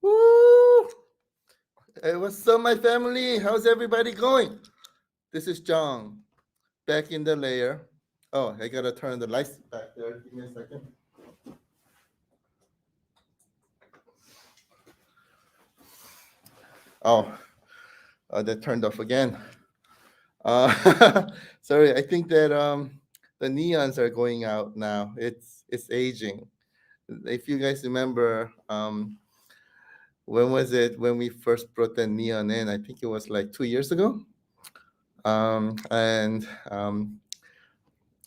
Woo! Hey, what's up, my family? How's everybody going? This is John, back in the layer. Oh, I gotta turn the lights back there. Give me a second. Oh, that turned off again. Sorry, I think that the neons are going out now. It's aging. If you guys remember, when was it when we first brought the neon in? I think it was like 2 years ago. And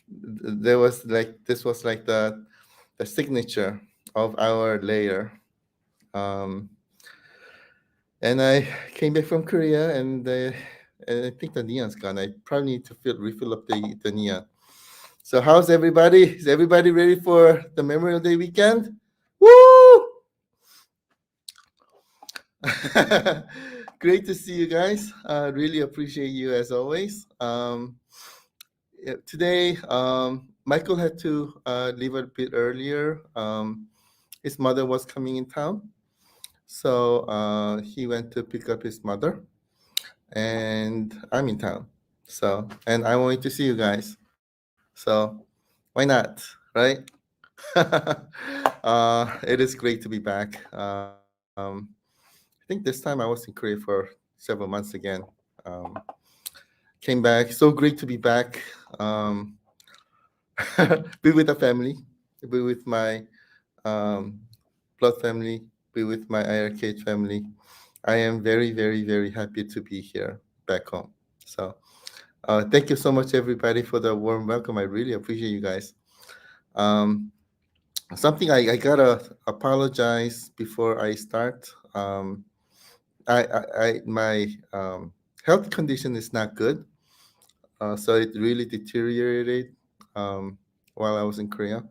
there was like this was like the signature of our layer. Um, and I came back from Korea, and I think the neon's gone. I probably need to refill up the neon. So how's everybody? Is everybody ready for the Memorial Day weekend? Woo! Great to see you guys. Really appreciate you as always. Yeah, today, Michael had to leave a bit earlier. His mother was coming in town, so he went to pick up his mother, and I'm in town. So, and I wanted to see you guys. So, why not, right? It is great to be back. I think this time I was in Korea for several months again. Um, Came back. So great to be back. Um, be with the family, be with my um, blood family, be with my iiRcade family. I am very, very, very happy to be here back home. So thank you so much, everybody, for the warm welcome. I really appreciate you guys. Um, Something I gotta apologize before I start. My health condition is not good, so it really deteriorated um, while I was in Korea,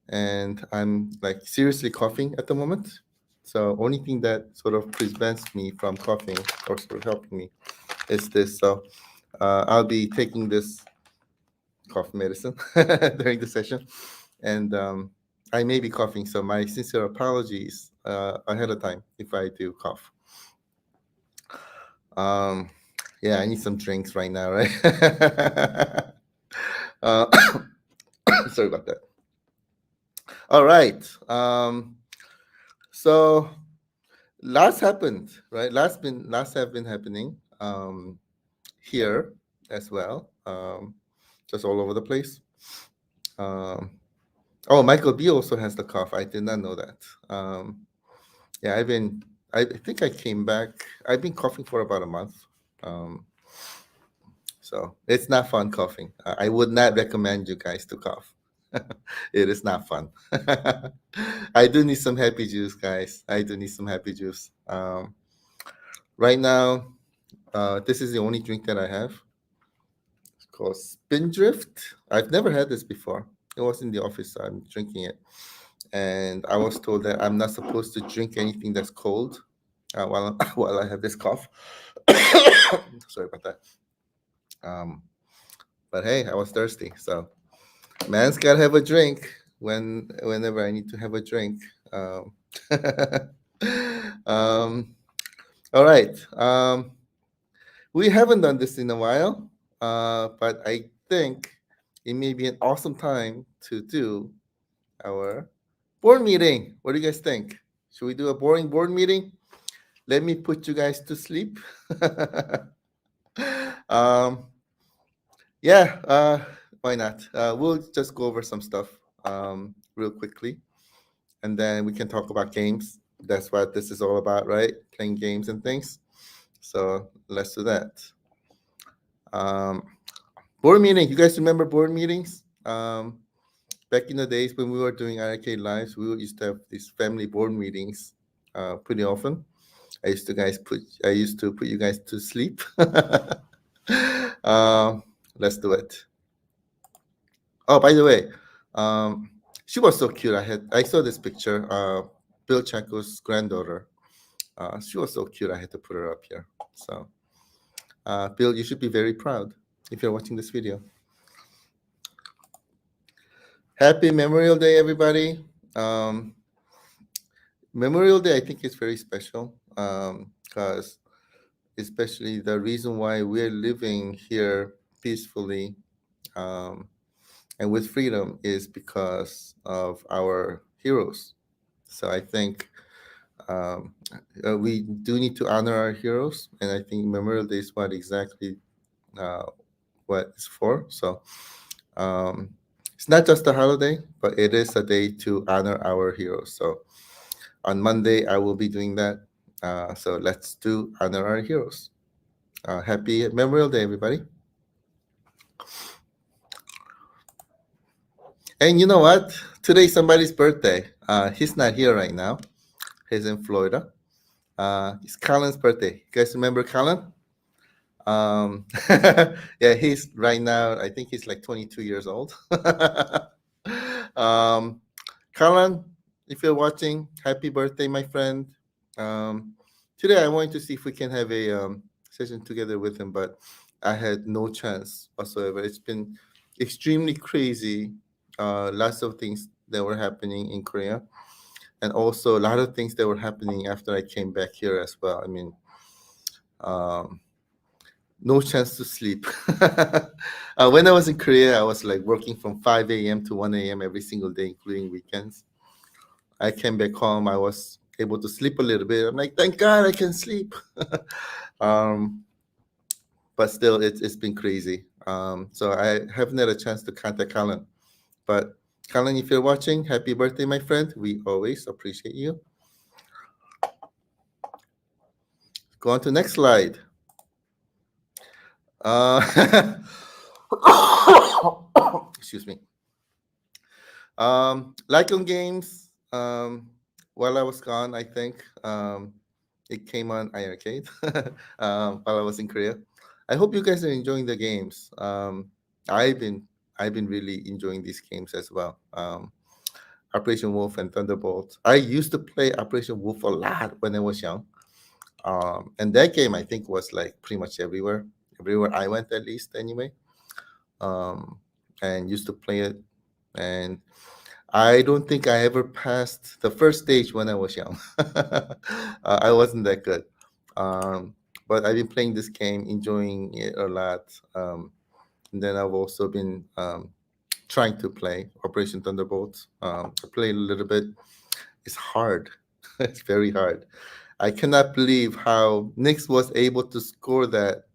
and I'm like seriously coughing at the moment. So only thing that sort of prevents me from coughing or sort of helping me is this. So I'll be taking this cough medicine during the session, and I may be coughing. So my sincere apologies ahead of time if I do cough. Um, yeah, I need some drinks right now, right? uh, sorry about that. All right. So lots happened, right? Lots have been happening here as well, just all over the place. Um, oh, Michael B also has the cough. I did not know that. Yeah, I think I came back. I've been coughing for about a month. Um, so it's not fun coughing. I would not recommend you guys to cough. It is not fun. I do need some happy juice, guys. I do need some happy juice. Right now, this is the only drink that I have. It's called Spindrift. I've never had this before. It was in the office, so I'm drinking it. And I was told that I'm not supposed to drink anything that's cold while while I have this cough. Sorry about that. Um, but hey, I was thirsty, so man's gotta have a drink whenever I need to have a drink. Um, all right. We haven't done this in a while, but I think it may be an awesome time to do our board meeting. What do you guys think? Should we do a boring board meeting? Let me put you guys to sleep. um, yeah, why not? We'll just go over some stuff real quickly, and then we can talk about games. That's what this is all about, right? Playing games and things. So let's do that. Um, Board meeting. You guys remember board meetings? Back in the days when we were doing arcade lives, we used to have these family board meetings pretty often. I used to put you guys to sleep. um, let's do it. Oh, by the way, um, she was so cute. I saw this picture. Bill Chaco's granddaughter. She was so cute. I had to put her up here. So, Bill, you should be very proud if you're watching this video. Happy Memorial Day, everybody. Um, Memorial Day, I think, is very special because, especially the reason why we're living here peacefully um, and with freedom is because of our heroes. So I think um, we do need to honor our heroes, and I think Memorial Day is what exactly uh, what it's for. So um, it's not just a holiday, but it is a day to honor our heroes. So on Monday, I will be doing that. So let's do honor our heroes. Happy Memorial Day, everybody. And you know what? Today's somebody's birthday. He's not here right now. He's in Florida. It's Colin's birthday. You guys remember Colin? Um, yeah, he's right now, I think he's like 22 years old. um, Colin, if you're watching, happy birthday, my friend. Um, Today, I wanted to see if we can have a session together with him, but I had no chance whatsoever. It's been extremely crazy. Lots of things that were happening in Korea, and also a lot of things that were happening after I came back here as well. I mean, um, no chance to sleep. When I was in Korea, I was like working from 5 a.m. to 1 a.m. every single day, including weekends. I came back home, I was able to sleep a little bit. I'm like, thank God I can sleep. um, but still, it's been crazy. So I haven't had a chance to contact Colin. But Colin, if you're watching, happy birthday, my friend. We always appreciate you. Go on to next slide. Uh, excuse me. Lycon Games, while I was gone, I think it came on iiRcade while I was in Korea. I hope you guys are enjoying the games. I've been I've been really enjoying these games as well. Operation Wolf and Thunderbolt. I used to play Operation Wolf a lot when I was young. And that game I think was like pretty much everywhere I went at least anyway. Um, and used to play it, and I don't think I ever passed the first stage when I was young. I wasn't that good. Um, but I've been playing this game, enjoying it a lot. And then I've also been trying to play Operation Thunderbolt. I played a little bit. It's hard. It's very hard. I cannot believe how Nix was able to score that.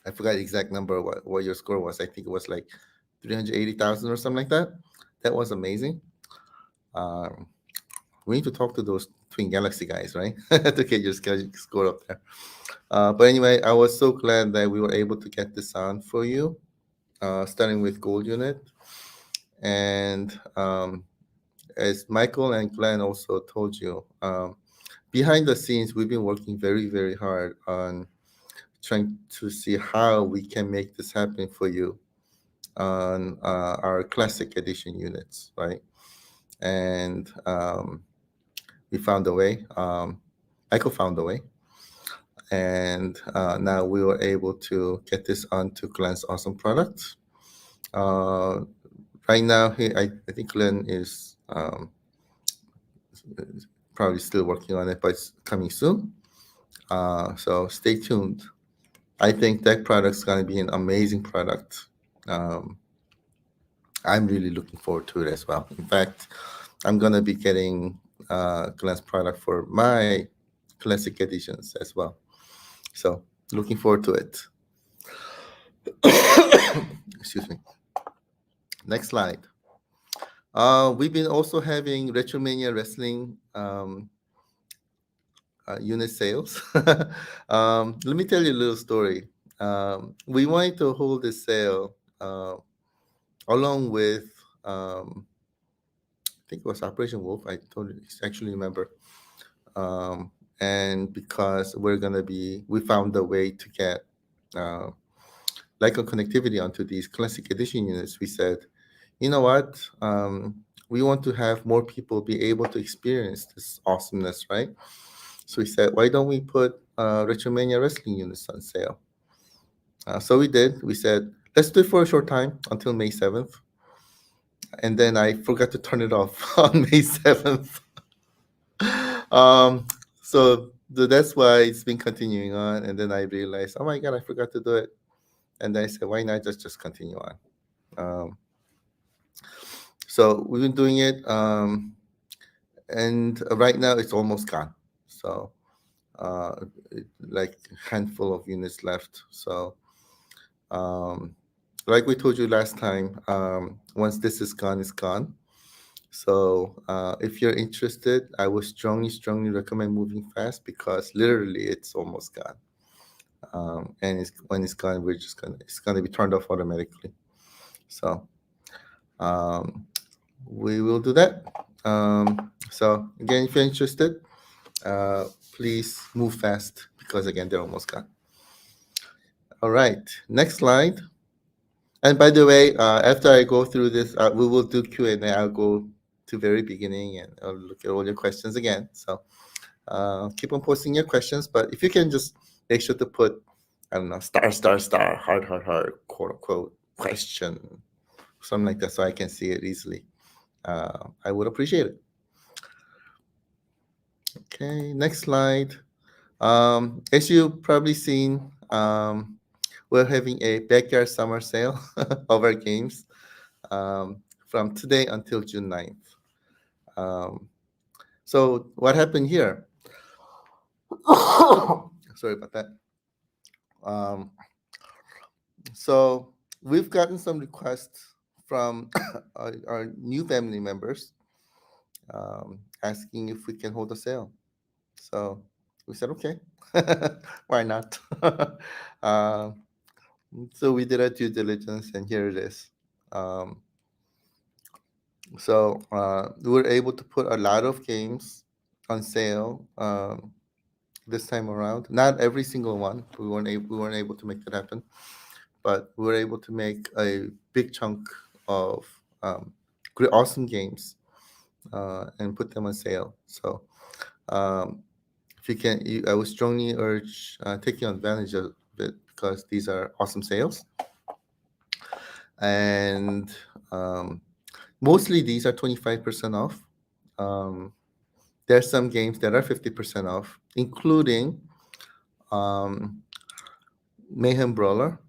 I forgot the exact number, what your score was. I think it was like 380,000 or something like that. That was amazing. Um, we need to talk to those Twin Galaxy guys, right? To get your score up there. But anyway, I was so glad that we were able to get this on for you, starting with Gold Unit. And as Michael and Glenn also told you, behind the scenes, we've been working very, very hard on trying to see how we can make this happen for you on our classic edition units, right? And we found a way. Michael found a way, and now we were able to get this onto Glenn's awesome product. Uh, right now, I think Glenn is probably still working on it, but it's coming soon. So stay tuned. I think that product's going to be an amazing product. Um, I'm really looking forward to it as well. In fact, I'm going to be getting Glenn's product for my classic editions as well. So looking forward to it. Excuse me. Next slide. We've been also having Retromania Wrestling unit sales. Let me tell you a little story. We wanted to hold this sale along with, I think it was Operation Wolf. I don't actually remember. And because we found a way to get uh, Lycon connectivity onto these classic edition units, we said, you know what? We want to have more people be able to experience this awesomeness, right? So we said, why don't we put Retromania Wrestling units on sale? So we did. We said, let's do it for a short time until May 7th. And then I forgot to turn it off on May 7th. um, that's why it's been continuing on. And then I realized, oh my God, I forgot to do it. And I said, why not just continue on? Um, so we've been doing it. And right now it's almost gone. So uh, like handful of units left. So um, like we told you last time, once this is gone, it's gone. So if you're interested, I would strongly recommend moving fast because literally it's almost gone. And when it's gone, it's gonna be turned off automatically. So um, we will do that. So again, if you're interested, uh, please move fast because again, they're almost gone. All right, next slide. And by the way, after I go through this, we will do Q&A. I'll go to very beginning and I'll look at all your questions again. So keep on posting your questions, but if you can just make sure to put, I don't know, star, heart, quote unquote, question, something like that, so I can see it easily. I would appreciate it. Okay, next slide. As you've probably seen, we're having a backyard summer sale of our games from today until June 9th. Um, so what happened here? Sorry about that. Um, so we've gotten some requests from our new family members asking if we can hold a sale. So we said, okay, why not? uh, so we did our due diligence, and here it is. Um, we were able to put a lot of games on sale this time around. Not every single one. We weren't able to make that happen, but we were able to make a big chunk of great, awesome games and put them on sale. So um, if you can, I would strongly urge taking advantage of it because these are awesome sales, and um, mostly these are 25% off. Um, there's some games that are 50% off, including um, Mayhem Brawler,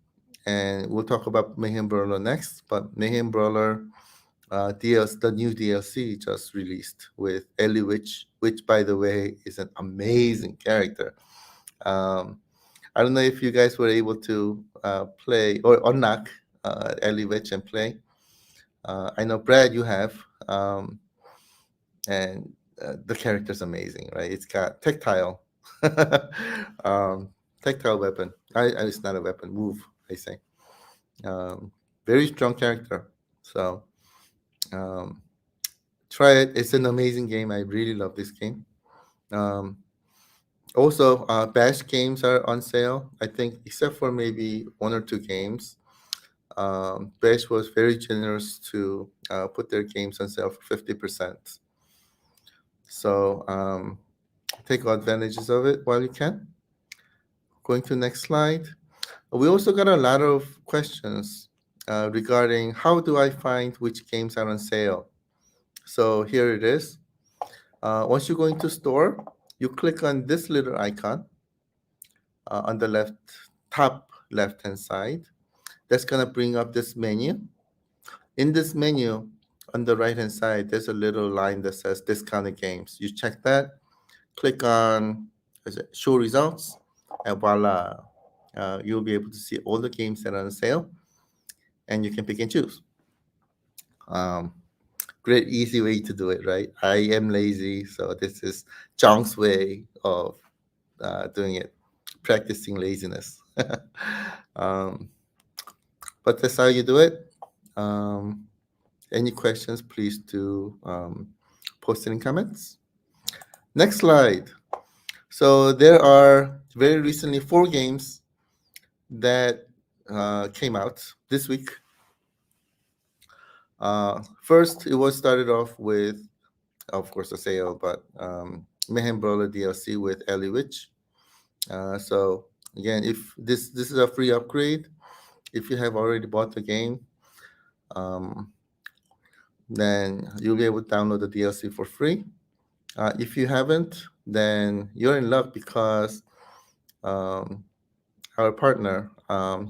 and we'll talk about Mayhem Brawler next. But Mayhem Brawler DLC, the new DLC just released with Ellie Witch, which by the way is an amazing character. Um, I don't know if you guys were able to play or unlock Ellie Witch and play. I know Brad, you have, and the character's amazing, right? It's got tactile, um, tactile weapon. It's not a weapon, move. I say, um, very strong character. So um, try it. It's an amazing game. I really love this game. Um, Also, Bash games are on sale. I think, except for maybe one or two games, Bash was very generous to put their games on sale for 50%. So take advantages of it while you can. Going to next slide. We also got a lot of questions regarding how do I find which games are on sale. So here it is. Once you go into store, you click on this little icon on the top left hand side. That's gonna bring up this menu. In this menu, on the right hand side, there's a little line that says discounted games. You check that, click on show results, and voila, you'll be able to see all the games that are on sale, and you can pick and choose. Um, Great, easy way to do it, right? I am lazy, so this is Chong's way of doing it, practicing laziness. um, but that's how you do it. Um, any questions, please do post it in comments. Next slide. So there are very recently 4 games that came out this week. First, it was started off with, of course, a sale, but Mayhem Brawler DLC with Ellie Witch. So again, if this is a free upgrade, if you have already bought the game, um, then you'll be able to download the DLC for free. If you haven't, then you're in luck because um, our partner,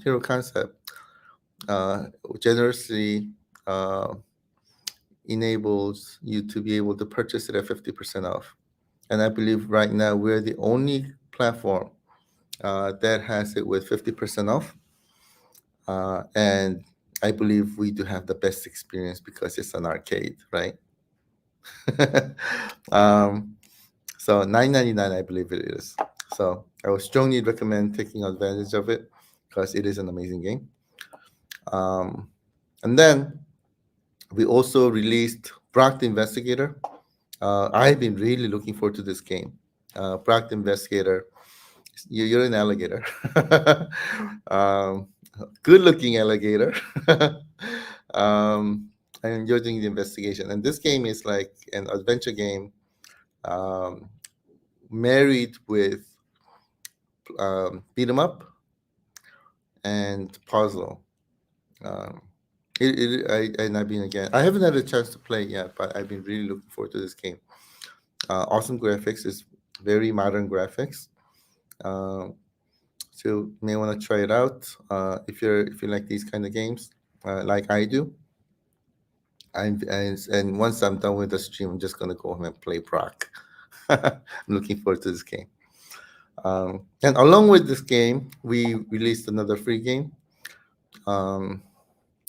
Hero Concept, uh, generously uh, enables you to be able to purchase it at 50% off. And I believe right now we're the only platform that has it with 50% off. And I believe we do have the best experience because it's an arcade, right? um, so 9.99, I believe it is. So I would strongly recommend taking advantage of it because it is an amazing game. Um, and then we also released Brock the Investigator. I've been really looking forward to this game. Brock the Investigator, you're an alligator. um, Good looking alligator. um, and you're doing the investigation. And this game is like an adventure game um, married with beat 'em up and puzzle. Um, and I've been again. I haven't had a chance to play it yet, but I've been really looking forward to this game. Awesome graphics. It's very modern graphics. Um, so you may want to try it out if you like these kind of games, like I do. And once I'm done with the stream, I'm just gonna go home and play Proc. I'm looking forward to this game. And along with this game, we released another free game, um,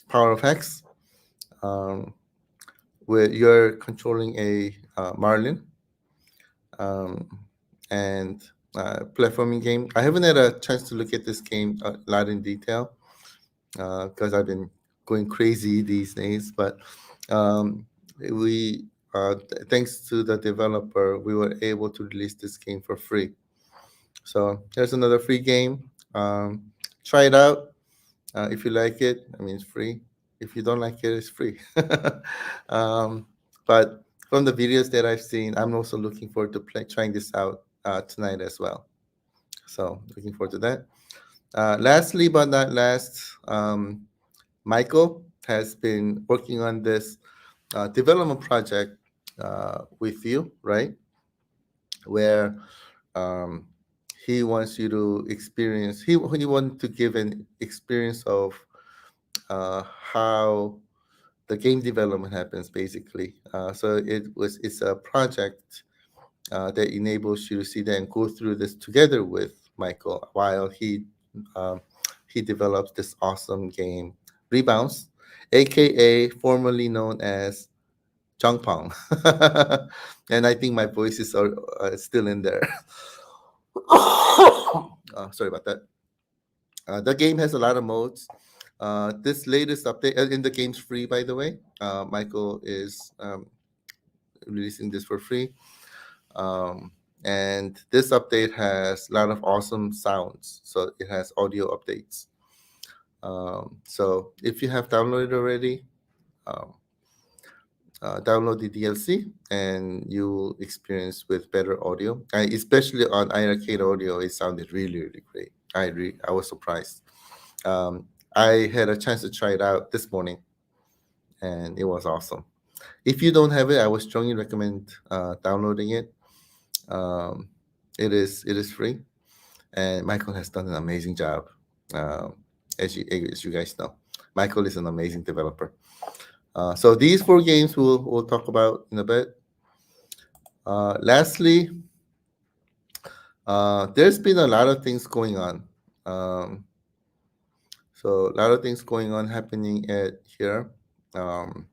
Power of Hex, um, where you're controlling a Marlin um, and platforming game. I haven't had a chance to look at this game a lot in detail because I've been going crazy these days. But um, we, thanks to the developer, we were able to release this game for free. So there's another free game. Try it out. If you like it, I mean, it's free. If you don't like it, it's free. um, but from the videos that I've seen, I'm also looking forward to trying this out tonight as well. So looking forward to that. Lastly, but not last, Michael has been working on this development project with you, right? Where um, he wants you to experience. He wants to give an experience of how the game development happens, basically. So it's a project that enables you to see that and go through this together with Michael while he develops this awesome game, Rebounds, aka formerly known as Chongpong. And I think my voice is still in there. Sorry about that. The game has a lot of modes. This latest update, in the game's free, by the way. Michael is releasing this for free. Um, and this update has a lot of awesome sounds. So it has audio updates. So if you have downloaded already, um, download the DLC and you'll experience with better audio. Especially on iiRcade audio, it sounded really, really great. I was surprised. Um, I had a chance to try it out this morning, and it was awesome. If you don't have it, I would strongly recommend downloading it. Um, it is free, and Michael has done an amazing job. Um, as you guys know, Michael is an amazing developer. So these four games we'll talk about in a bit. Lastly, there's been a lot of things going on. Um, so a lot of things going on happening at here. Um,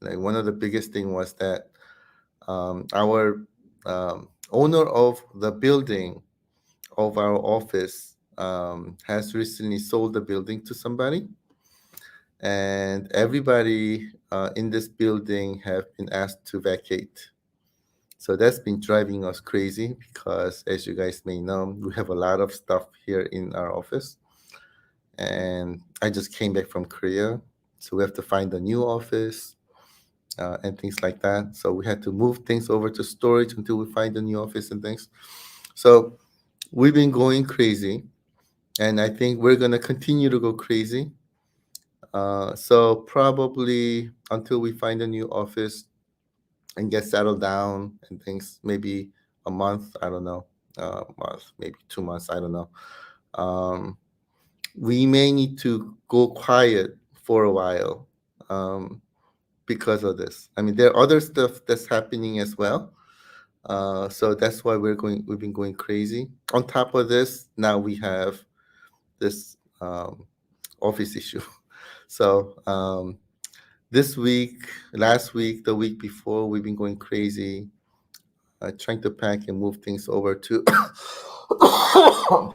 like one of the biggest thing was that our owner of the building of our office has recently sold the building to somebody, and everybody in this building have been asked to vacate. So that's been driving us crazy because, as you guys may know, we have a lot of stuff here in our office. And I just came back from Korea, so we have to find a new office and things like that. So we had to move things over to storage until we find a new office and things. So we've been going crazy, and I think we're gonna continue to go crazy. So probably until we find a new office and get settled down and things, maybe a month, I don't know, month, maybe 2 months, I don't know. Um, we may need to go quiet for a while, um, because of this. I mean, there are other stuff that's happening as well. So that's why we've been going crazy. On top of this, now we have this office issue. So this week, last week, the week before, we've been going crazy, trying to pack and move things over to,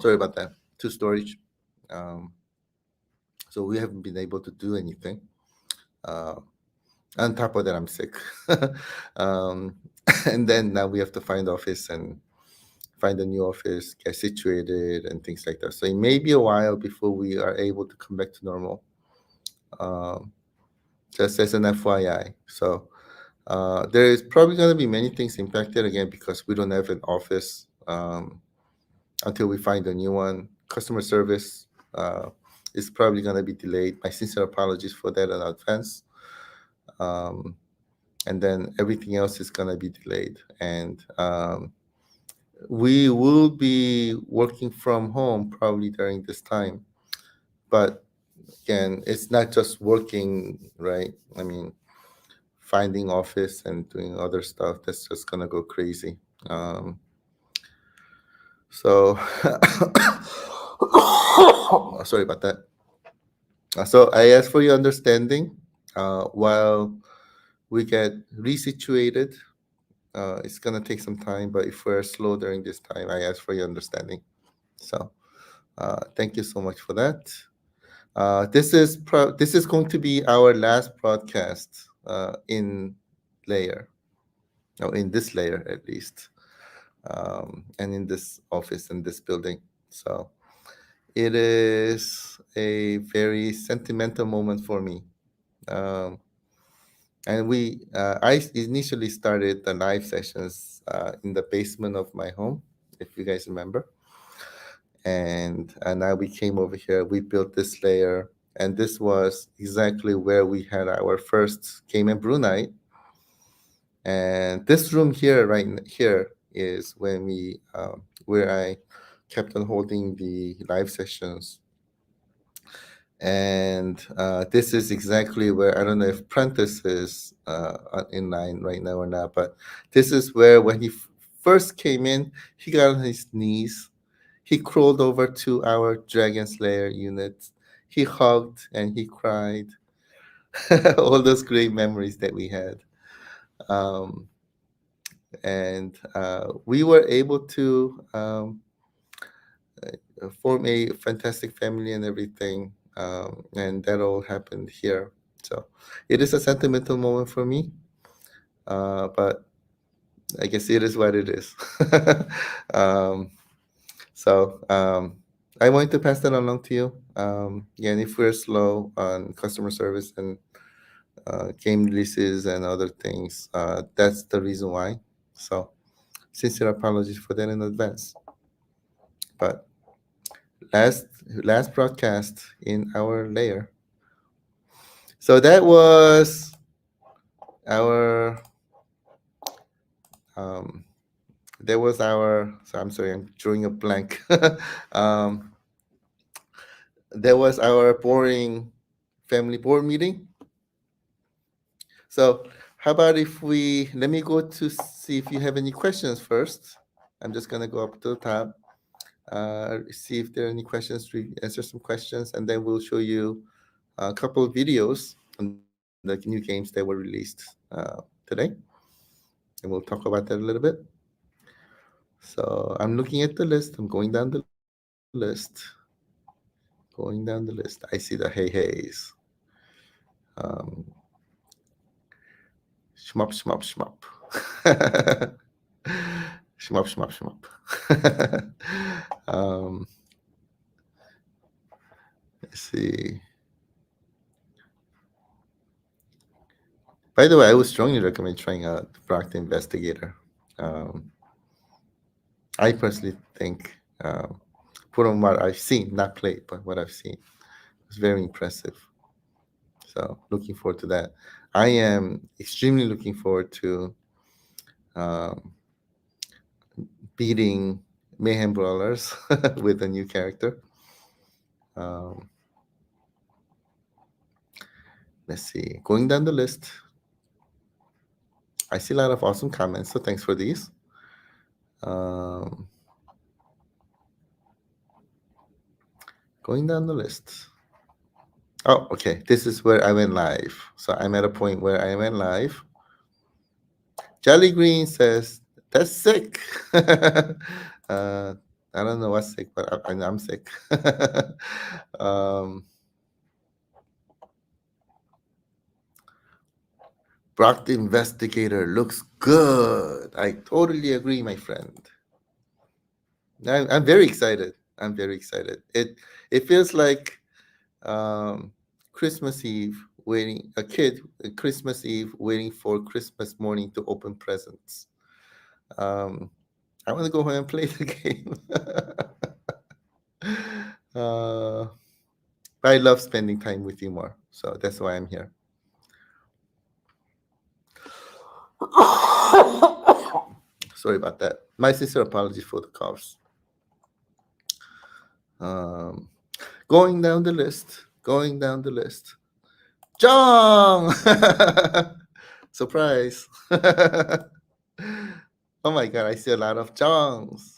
sorry about that, to storage. Um, so we haven't been able to do anything. Uh, on top of that, I'm sick. um, and then now we have to find office and find a new office, get situated, and things like that. So it may be a while before we are able to come back to normal. Um, just as an FYI. So there is probably going to be many things impacted again because we don't have an office until we find a new one. Customer service is probably going to be delayed. My sincere apologies for that in advance. Um, and then everything else is going to be delayed. And we will be working from home probably during this time. But again, it's not just working, right? I mean, finding office and doing other stuff that's just gonna go crazy. So sorry about that. So I ask for your understanding while we get resituated. It's gonna take some time, but if we're slow during this time, I ask for your understanding. So thank you so much for that. This is going to be our last broadcast in layer, or in this layer at least, and in this office in this building. So it is a very sentimental moment for me. Um, and I initially started the live sessions in the basement of my home, if you guys remember. And now we came over here. We built this layer, and this was exactly where we had our first game and brew night. And this room here, here, is when where I kept on holding the live sessions. And this is exactly where, I don't know if Prentice is in line right now or not, but this is where when he first came in, he got on his knees. He crawled over to our Dragon Slayer unit. He hugged and he cried. All those great memories that we had. Um, and we were able to form a fantastic family and everything. And that all happened here. So it is a sentimental moment for me, but I guess it is what it is. um, so I wanted to pass that along to you. Again, if we're slow on customer service and game releases and other things, that's the reason why. So sincere apologies for that in advance. But last last broadcast in our layer. So our um, that was our. So I'm sorry, I'm drawing a blank. um, that was our boring family board meeting. So how about if we let me go to see if you have any questions first. I'm just gonna go up to the top, see if there are any questions, answer some questions, and then we'll show you a couple of videos on the new games that were released today, and we'll talk about that a little bit. So I'm looking at the list. I'm going down the list. Going down the list. I see the hey heys. Um, Shmup, shmup, shmup. Shmup, shmup, shmup. um, let's see. By the way, I would strongly recommend trying out Brock the Investigator. Um, I personally think, from what I've seen, not played, but what I've seen, it's very impressive. So looking forward to that. I am extremely looking forward to um, beating Mayhem Brawlers with a new character. Um, let's see. Going down the list, I see a lot of awesome comments, so thanks for these. Um, going down the list. Oh, okay. This is where I went live. So I'm at a point where I went live. Jelly Green says, that's sick. I don't know what's sick, but I'm sick. um, Brock the Investigator looks good. I totally agree, my friend. I'm very excited. I'm very excited. It feels like Christmas Eve waiting Christmas Eve waiting for Christmas morning to open presents. I want to go home and play the game. uh, I love spending time with you more, so that's why I'm here. Sorry about that. My sincere apologies for the coughs. Going down the list. Jong! Surprise. Oh my God, I see a lot of Jongs.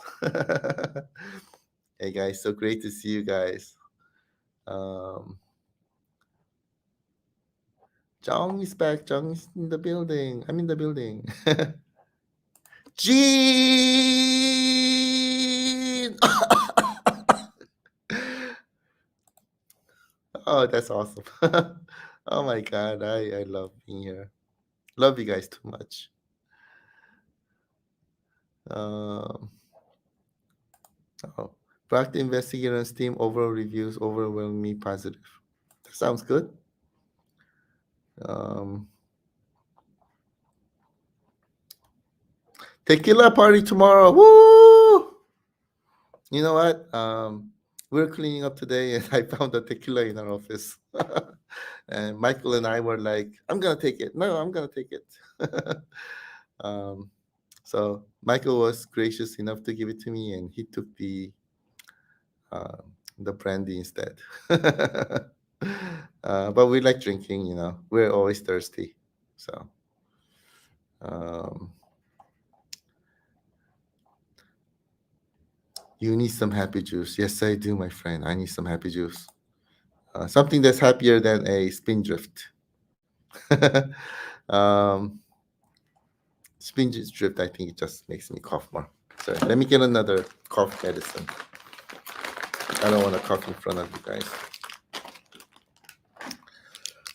Hey guys, so great to see you guys. Jong is back. Jong is in the building. I'm in the building. Gene! Oh, that's awesome. Oh my God, I love being here. Love you guys too much. Oh, Black the Investigator's team overall reviews overwhelmingly positive. That sounds good. Tequila party tomorrow. Woo! You know what? We're cleaning up today, and I found a tequila in our office. And Michael and I were like, "I'm gonna take it." No, I'm gonna take it. So Michael was gracious enough to give it to me, and he took the brandy instead. But we like drinking, you know. We're always thirsty, so. You need some happy juice. Yes, I do, my friend. I need some happy juice. Something that's happier than a spindrift. um, Spindrift, I think it just makes me cough more. Sorry, let me get another cough medicine. I don't want to cough in front of you guys.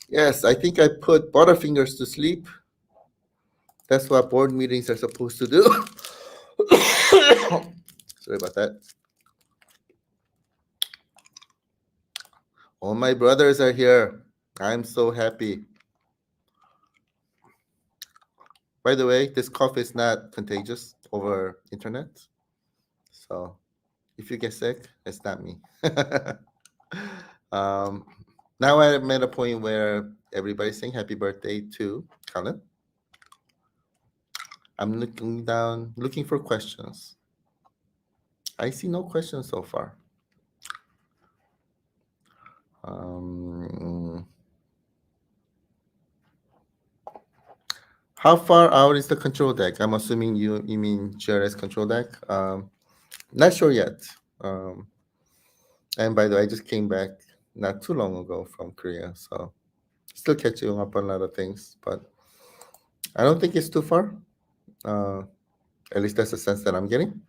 Yes, I think I put Butterfingers to sleep. That's what board meetings are supposed to do. Sorry about that. All my brothers are here. I'm so happy. By the way, this cough is not contagious over internet. So if you get sick, it's not me. Now I'm at a point where everybody's saying happy birthday to Colin. I'm looking down, looking for questions. I see no questions so far. How far out is the control deck? I'm assuming you mean GRS control deck. Not sure yet. And by the way, I just came back not too long ago from Korea, so still catching up on a lot of things, but I don't think it's too far. At least that's the sense that I'm getting.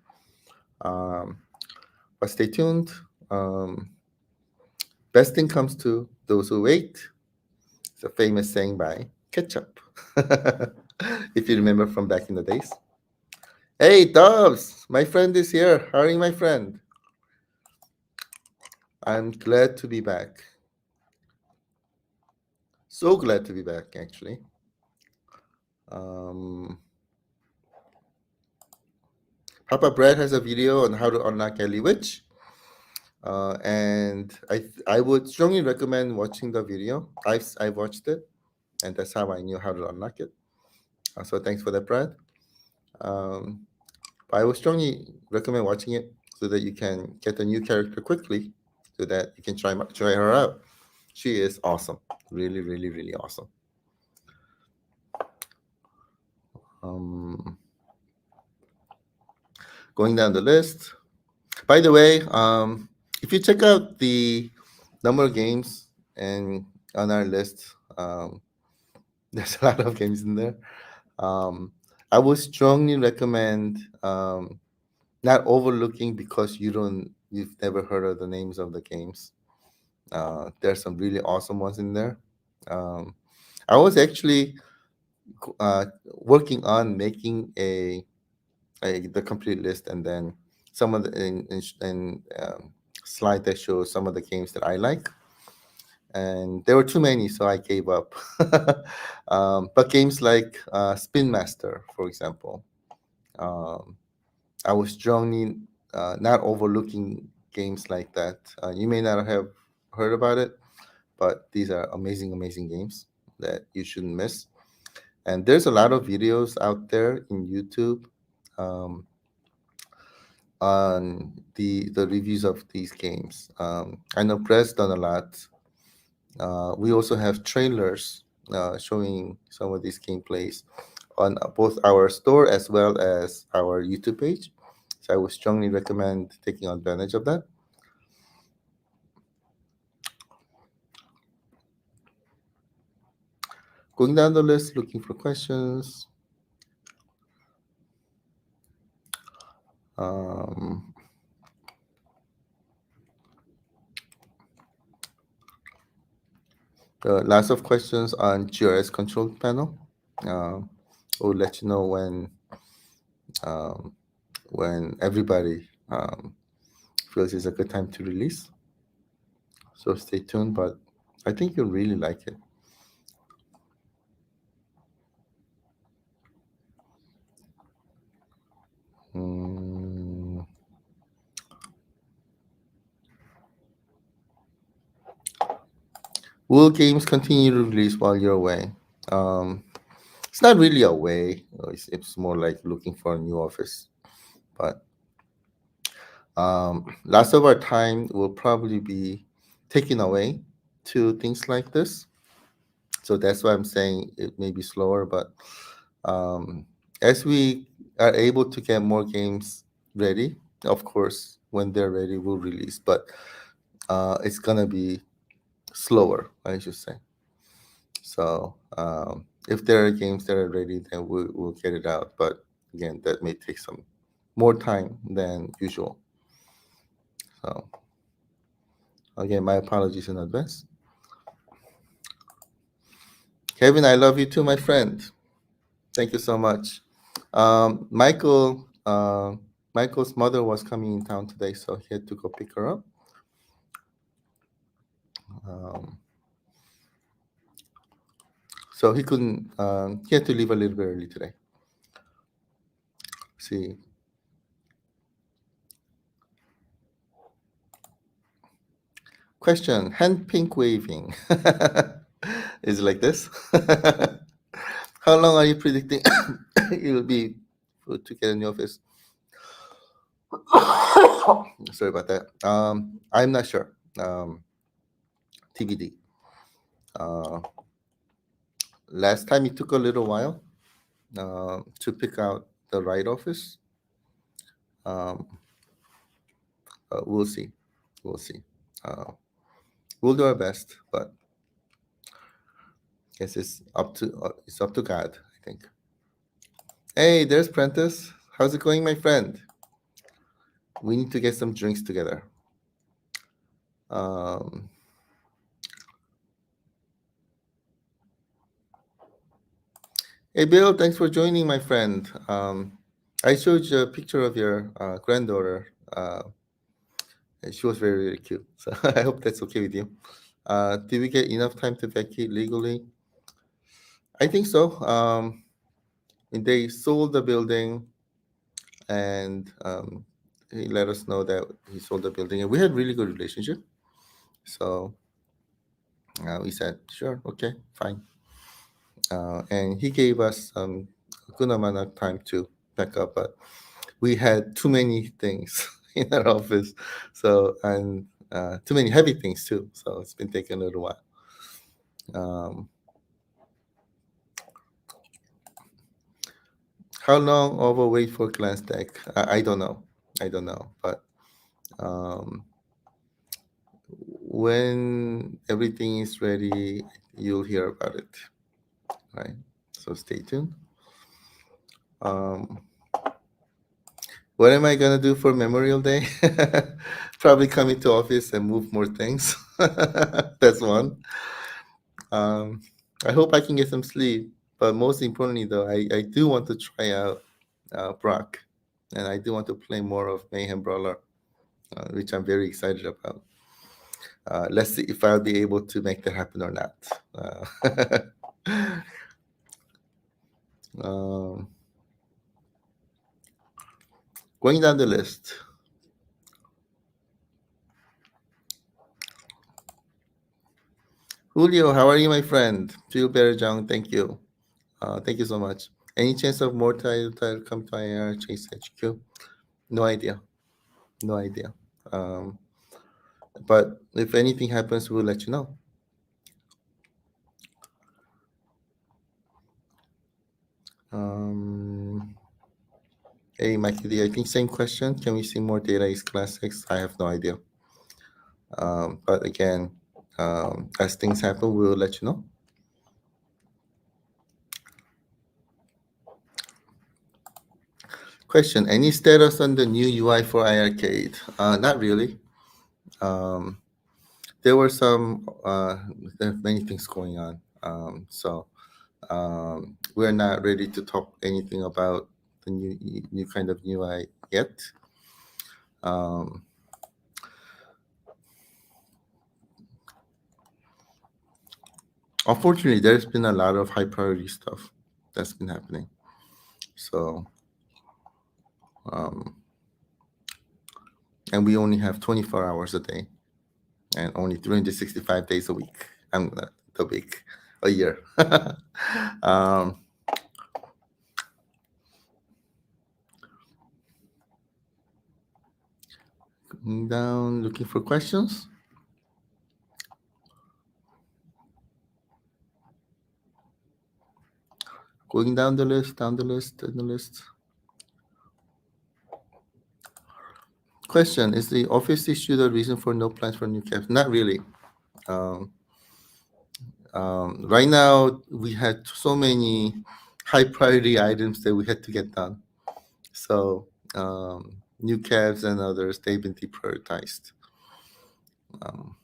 But stay tuned. Best thing comes to those who wait. It's a famous saying by Ketchup. If you remember from back in the days. Hey, Dubs, my friend is here. How are you, my friend? I'm glad to be back. So glad to be back, actually. Papa Brad has a video on how to unlock Ellie Witch. And I would strongly recommend watching the video. I watched it, and that's how I knew how to unlock it. So thanks for that, Brad. But I would strongly recommend watching it so that you can get a new character quickly, so that you can try her out. She is awesome, really, really, really awesome. Um, Going down the list. By the way, if you check out the number of games and on our list, there's a lot of games in there. Um, I would strongly recommend not overlooking because you've never heard of the names of the games. There's some really awesome ones in there. Um, I was actually working on making the complete list, and then some of the slide that shows some of the games that I like, and there were too many, so I gave up. But games like Spin Master, for example, um, I was strongly not overlooking games like that. You may not have heard about it, but these are amazing, amazing games that you shouldn't miss. And there's a lot of videos out there in YouTube um, on the reviews of these games. I know Press done a lot. We also have trailers showing some of these gameplays on both our store as well as our YouTube page. So I would strongly recommend taking advantage of that. Going down the list, looking for questions. Um, Lots of questions on GRS control panel. Um, we'll let you know um, when everybody feels it's a good time to release. So stay tuned, but I think you'll really like it. Mm, will games continue to release while you're away? Um, it's not really away. It's more like looking for a new office. But lots of our time will probably be taken away to things like this. So that's why I'm saying it may be slower. But um, as we are able to get more games ready, of course, when they're ready, we'll release. But it's gonna be slower, I should say. So if there are games that are ready, then we'll get it out. But again, that may take some more time than usual. So again, my apologies in advance. Kevin, I love you too, my friend. Thank you so much. Michael's mother was coming in town today, so he had to go pick her up. Um, so he couldn't. He had to leave a little bit early today. See, question: hand pink waving. Is it like this? How long are you predicting it will be to get in the office? Sorry about that. I'm not sure. TBD. Uh, Last time it took a little while to pick out the right office. Um, we'll see. We'll see. Uh, we'll do our best, but guess it's up to God, I think. Hey, there's Prentice. How's it going, my friend? We need to get some drinks together. Um, Hey, Bill, thanks for joining, my friend. I showed you a picture of your granddaughter. And she was very, very cute. So I hope that's okay with you. Did we get enough time to vacate legally? I think so. They sold the building, and he let us know that he sold the building, and we had really good relationship. So we said, sure, okay, fine. And he gave us a good amount of time to pack up, but we had too many things in our office, so and too many heavy things too. So it's been taking a little while. Um, how long of a wait for Glance Deck? I don't know. I don't know, but um, when everything is ready, you'll hear about it, right? So stay tuned. Um, what am I gonna do for Memorial Day? Probably come into office and move more things. That's one. Um, I hope I can get some sleep. But most importantly, though, I do want to try out Brock, and I do want to play more of Mayhem Brawler, which I'm very excited about. Let's see if I'll be able to make that happen or not. Um, going down the list. Julio, how are you, my friend? Feel better, John. Thank you. Thank you so much. Any chance of more title come to IR Chase HQ? No idea. No idea. Um, but if anything happens, we'll let you know. Um, hey, Mikey D, I think same question. Can we see more Data East Classics? I have no idea. But again, as things happen, we'll let you know. Question: any status on the new UI for iiRcade? Not really. Um, there were some. There are many things going on. So we're not ready to talk anything about the new kind of UI yet. Um, Unfortunately, there's been a lot of high priority stuff that's been happening. So, um, and we only have 24 hours a day and only 365 days a week. I'm the week, a year. um, going down, looking for questions. Going down the list, down the list, down the list. Question: is the office issue the reason for no plans for new cabs? Not really. Um, right now, we had so many high priority items that we had to get done. So, new cabs and others, they've been deprioritized. Um,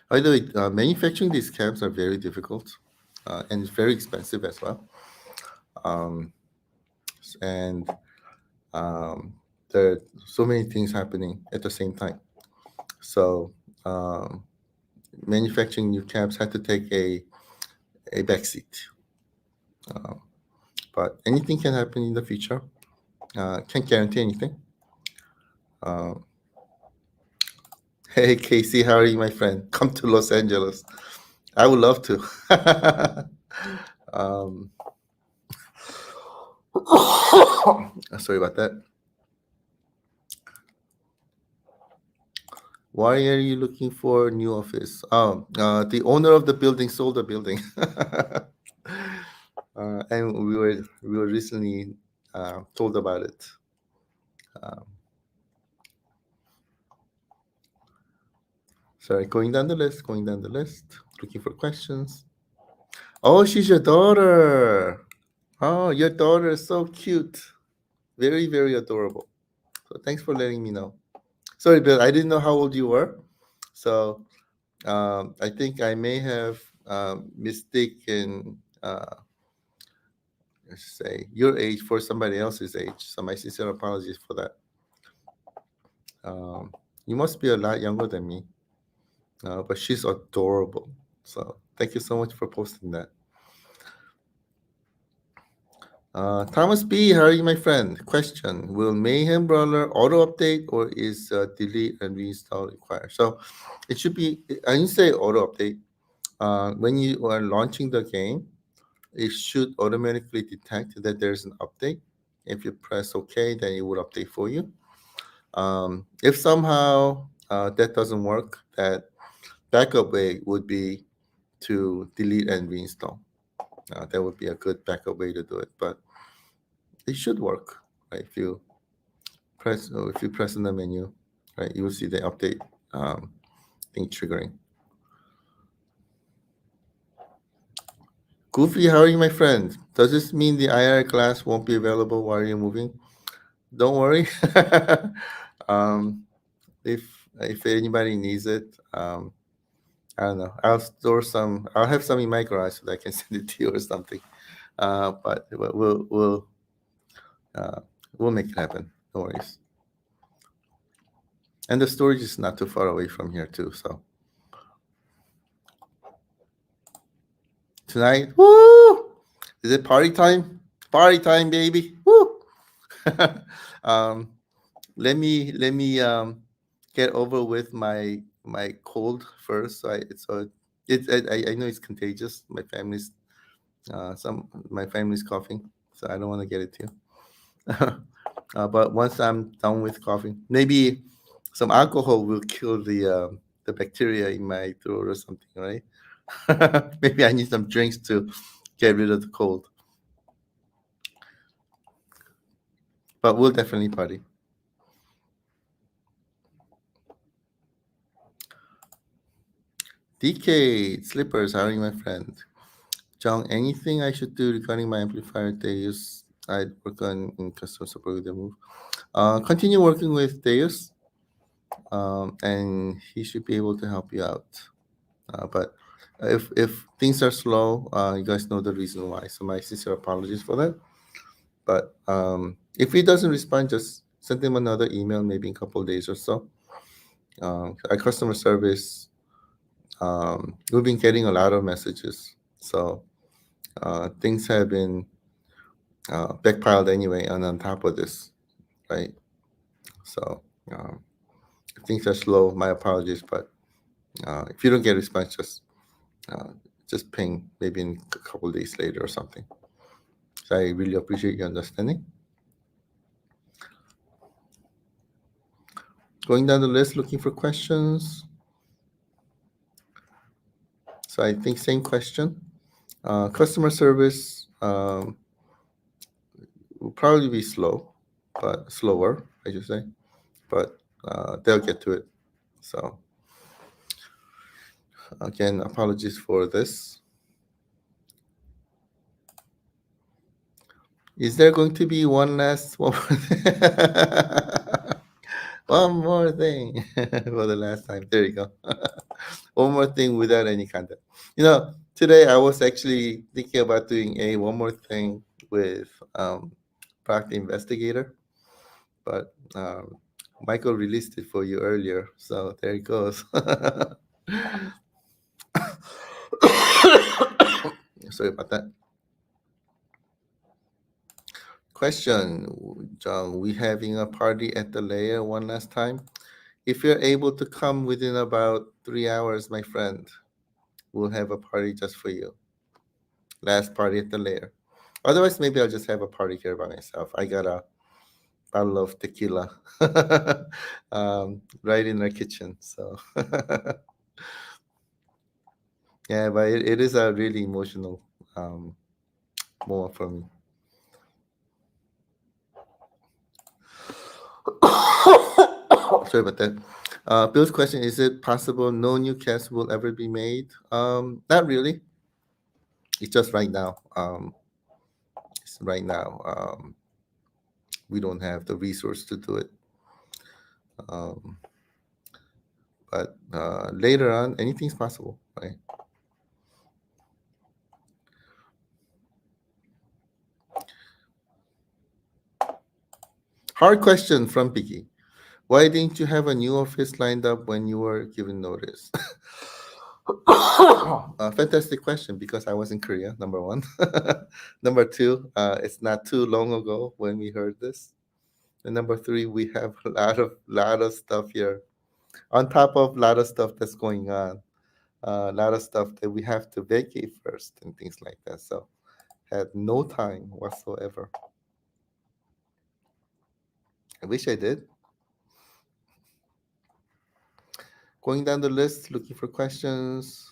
by the way, manufacturing these cabs are very difficult and it's very expensive as well. Um, and there are so many things happening at the same time. So, manufacturing new cabs had to take a backseat. Um, but anything can happen in the future. Can't guarantee anything. Um, hey, Casey, how are you, my friend? Come to Los Angeles. I would love to. um, sorry about that. Why are you looking for a new office? The owner of the building sold the building, and we were recently told about it. Um, sorry, going down the list, going down the list, looking for questions. Oh, she's your daughter. Oh, your daughter is so cute. Very, very adorable. So thanks for letting me know. Sorry, Bill, I didn't know how old you were. So I think I may have mistaken, let's say, your age for somebody else's age. So my sincere apologies for that. You must be a lot younger than me, but she's adorable. So thank you so much for posting that. Thomas B, how are you, my friend? Question: will Mayhem Brawler auto update or is delete and reinstall required? So it should be. I didn't say auto update. When you are launching the game, it should automatically detect that there's an update. If you press OK, then it will update for you. If somehow that doesn't work, that backup way would be to delete and reinstall. That would be a good backup way to do it, but it should work. Right? If you press in the menu, right, you will see the update thing triggering. Goofy, how are you, my friend? Does this mean the IR class won't be available while you're moving? Don't worry. um, if anybody needs it, I don't know. I'll store some. I'll have some in my garage so that I can send it to you or something. But uh, we'll make it happen. No worries. And the storage is not too far away from here too. So tonight, woo! Is it party time? Party time, baby! Woo! um, let me get over with my cold first. I know it's contagious. My family's coughing, so I don't want to get it too. But once I'm done with coughing, maybe some alcohol will kill the bacteria in my throat or something, right? Maybe I need some drinks to get rid of the cold. But we'll definitely party. DK Slippers, how are you, my friend? John, anything I should do regarding my amplifier Deus? I'd work on in customer support with the move. Continue working with Deus, and he should be able to help you out. But if things are slow, you guys know the reason why. So my sincere apologies for that. But if he doesn't respond, just send him another email, maybe in a couple of days or so. Our customer service, we've been getting a lot of messages, so things have been backpiled anyway, and on top of this, right? So if things are slow, my apologies. But if you don't get a response, uh, just ping maybe in a couple of days later or something. So I really appreciate your understanding. Going down the list, looking for questions. So I think same question. Customer service will probably be slow, but slower, I should say. But they'll get to it. So again, apologies for this. Is there going to be one last one? One more thing for the last time. There you go. One more thing without any content. Today I was actually thinking about doing a one more thing with Product Investigator, but Michael released it for you earlier, so there it goes. Sorry about that. Question, John. We having a party at the layer one last time. If you're able to come within about 3 hours, my friend, we'll have a party just for you. Last party at the layer. Otherwise, maybe I'll just have a party here by myself. I got a bottle of tequila right in our kitchen. So, yeah, but it is a really emotional moment for me. Sorry about that. Bill's question, is it possible no new cast will ever be made? Not really. It's just right now. Right now, we don't have the resource to do it. Um, but later on, anything's possible, right? Hard question from Piggy. Why didn't you have a new office lined up when you were given notice? Fantastic question, because I was in Korea, number one. Number two, it's not too long ago when we heard this. And number three, we have a lot of stuff here. On top of a lot of stuff that's going on, a lot of stuff that we have to vacate first and things like that. So had no time whatsoever. I wish I did. Going down the list, looking for questions.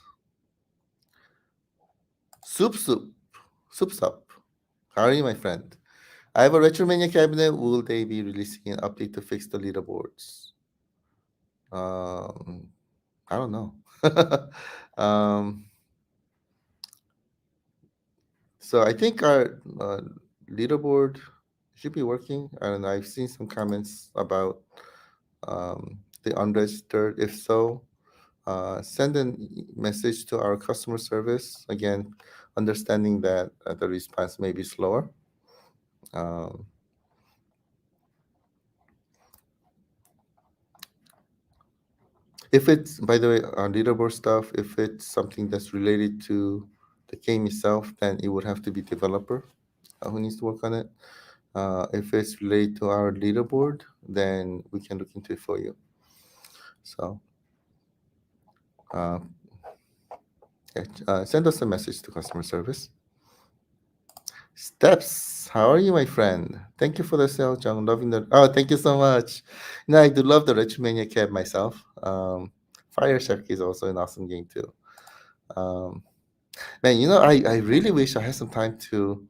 Soup Soup. Soup Sup. How are you, my friend? I have a Retromania cabinet. Will they be releasing an update to fix the leaderboards? Um, I don't know. um, so I think our leaderboard should be working. I don't know. I've seen some comments about the unregistered. If so, send a message to our customer service. Again, understanding that the response may be slower. Um, if it's, by the way, on leaderboard stuff, if it's something that's related to the game itself, then it would have to be developer who needs to work on it. If it's related to our leaderboard, then we can look into it for you. So uh, yeah, send us a message to customer service. Steps, how are you, my friend? Thank you for the sale, John. Loving the. Oh, thank you so much. I do love the Richmania cab myself. Fire Chef is also an awesome game too. Um, Man, I really wish I had some time to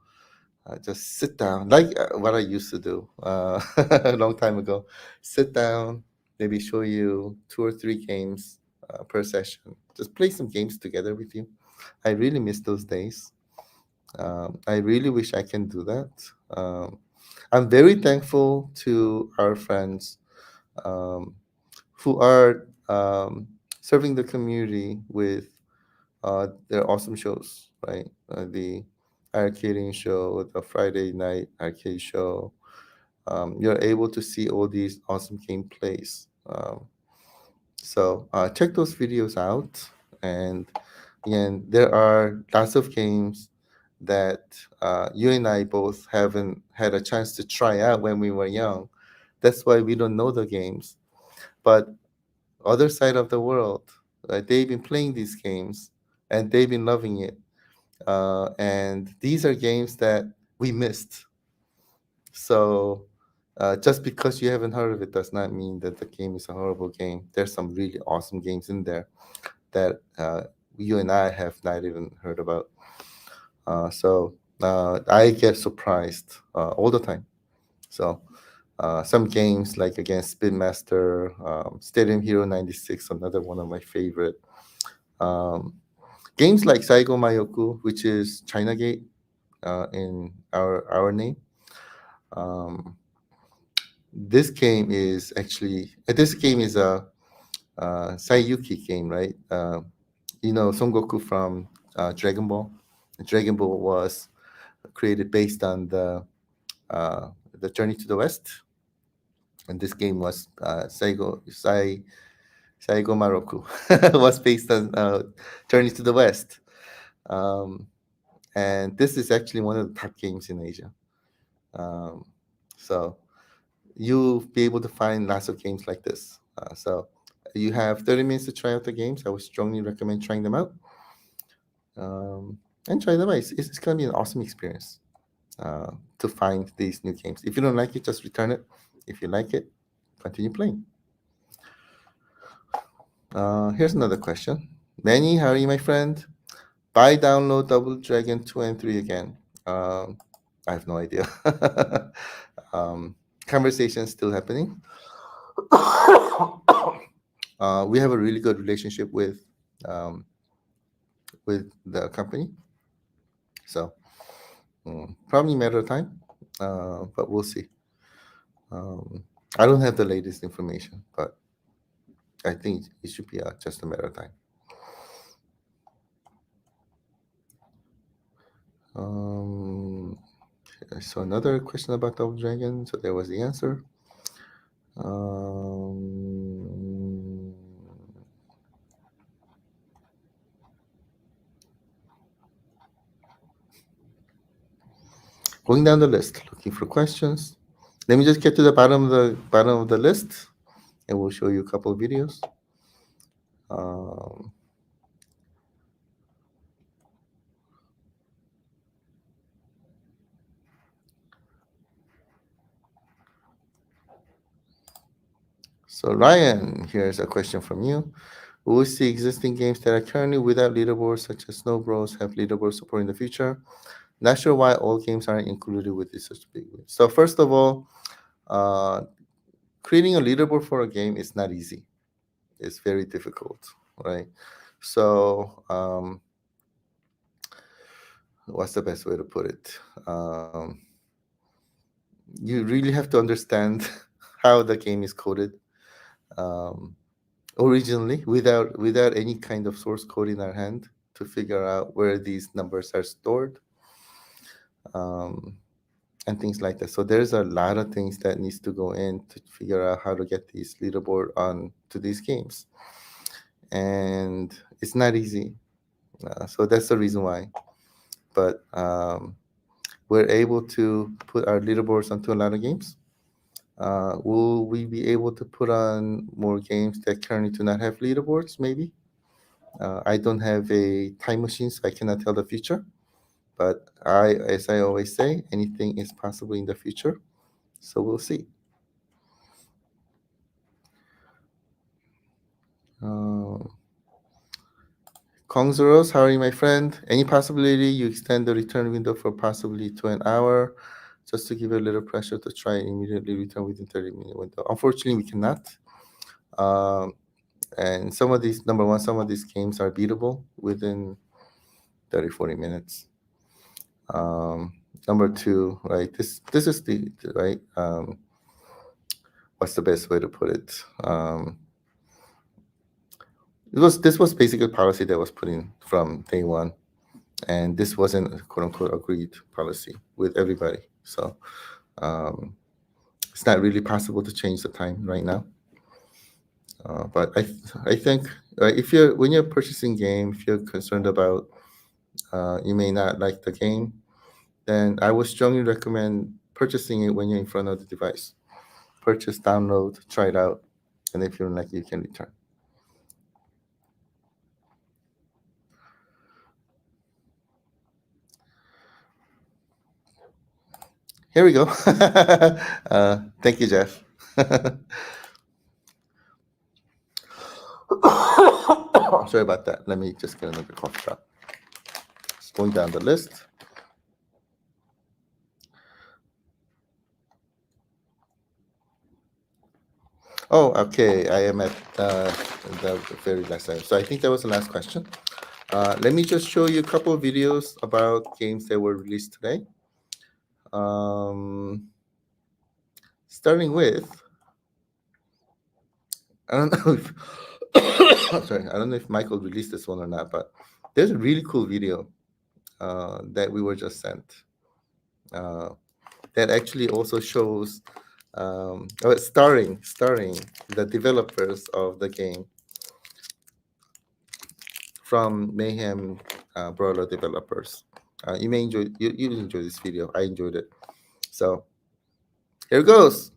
just sit down, like what I used to do a long time ago. Sit down, maybe show you two or three games per session. Just play some games together with you. I really miss those days. I really wish I can do that. Um, I'm very thankful to our friends um, who are serving the community with their awesome shows, right? The arcading show, the Friday night arcade show. You're able to see all these awesome gameplays. So check those videos out. And again, there are lots of games that you and I both haven't had a chance to try out when we were young. That's why we don't know the games. But other side of the world, they've been playing these games and they've been loving it. And these are games that we missed. So just because you haven't heard of it does not mean that the game is a horrible game. There's some really awesome games in there that you and I have not even heard about. So I get surprised all the time. So some games like again Speedmaster, Stadium Hero 96, another one of my favorite. Um, Games like Saigo Mayoku, which is China Gate in our name. Um, this game is a Saiyuki game, right? Son Goku from Dragon Ball. Dragon Ball was created based on the Journey to the West, and this game was Saigo Maroku was based on Journey to the West. Um, and this is actually one of the top games in Asia. Um, so you'll be able to find lots of games like this. So you have 30 minutes to try out the games. I would strongly recommend trying them out. And try them out. It's going to be an awesome experience to find these new games. If you don't like it, just return it. If you like it, continue playing. Here's another question. Manny, how are you, my friend? Buy, download Double Dragon 2 and 3 again. I have no idea. Conversation still happening. We have a really good relationship um, with the company, so probably a matter of time, but we'll see. I don't have the latest information, but I think it should be just a matter of time. Um, so another question about Double Dragon. So there was the answer. Um, Going down the list, looking for questions. Let me just get to the bottom of the list, and we'll show you a couple of videos. Um, So Ryan, here's a question from you. Will we see existing games that are currently without leaderboards, such as Snow Bros, have leaderboard support in the future? Not sure why all games aren't included with this such big win. So first of all, uh, creating a leaderboard for a game is not easy. It's very difficult, right? So what's the best way to put it? You really have to understand how the game is coded um, originally without any kind of source code in our hand to figure out where these numbers are stored. And things like that. So there's a lot of things that needs to go in to figure out how to get these leaderboard on to these games, and it's not easy. So that's the reason why. But we're able to put our leaderboards onto a lot of games. Will we be able to put on more games that currently do not have leaderboards? Maybe. I don't have a time machine, so I cannot tell the future. But as I always say, anything is possible in the future. So we'll see. Kongzeros, how are you, my friend? Any possibility you extend the return window for possibly to an hour, just to give a little pressure to try and immediately return within 30-minute window? Unfortunately, we cannot. Um, and some of these, number one, some of these games are beatable within 30, 40 minutes. Number two, right? This is the right. What's the best way to put it? This was basically policy that was put in from day one, and this wasn't a quote unquote agreed policy with everybody. So it's not really possible to change the time right now. But I think if when you're purchasing game, if you're concerned about you may not like the game, then I would strongly recommend purchasing it when you're in front of the device. Purchase, download, try it out, and if you don't like it, you can return. Here we go. Thank you, Jeff. Sorry about that. Let me just get another coffee shot. Just going down the list. Oh, okay. I am at the very last time. So I think that was the last question. Let me just show you a couple of videos about games that were released today. Starting with, I don't know if sorry, I don't know if Michael released this one or not, but there's a really cool video that we were just sent that actually also shows starring the developers of the game from Mayhem Brawler developers. You may enjoy you enjoy this video. I enjoyed it. So here it goes.